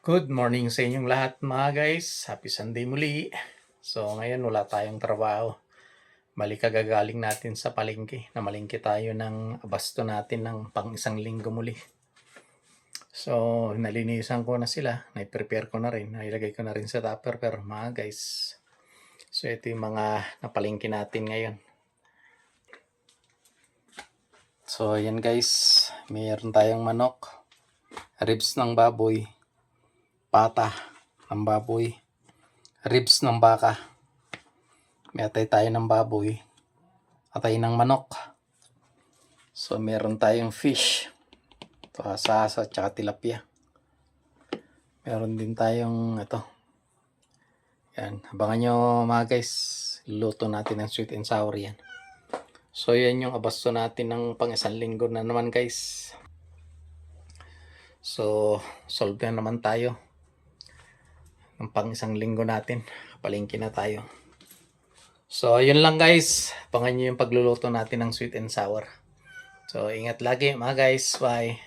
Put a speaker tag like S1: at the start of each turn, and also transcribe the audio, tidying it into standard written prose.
S1: Good morning sa inyong lahat mga guys. Happy Sunday muli. So ngayon wala tayong trabaho. Bali kagagaling natin sa palengke. Namalengke tayo ng abasto natin ng pang isang linggo muli. So nalinisan ko na sila. Nai-prepare ko na rin. Nailagay ko na rin sa tupperware mga guys. So ito yung mga napalengke natin ngayon. So ayan guys. Mayroon tayong manok. Ribs ng baboy. Pata ng baboy, ribs ng baka, may atay tayo ng baboy, atay ng manok. So meron tayong fish, ito asasa at saka tilapia. Meron din tayong ito. Yan, abangan nyo mga guys, luto natin ng sweet and sour yan. So yan yung abasto natin ng pang isang linggo na naman guys. So solve na naman tayo ng pang isang linggo natin. Palengke na tayo. So, yun lang guys. Abangan nyo yung pagluluto natin ng sweet and sour. So, ingat lagi mga guys. Bye.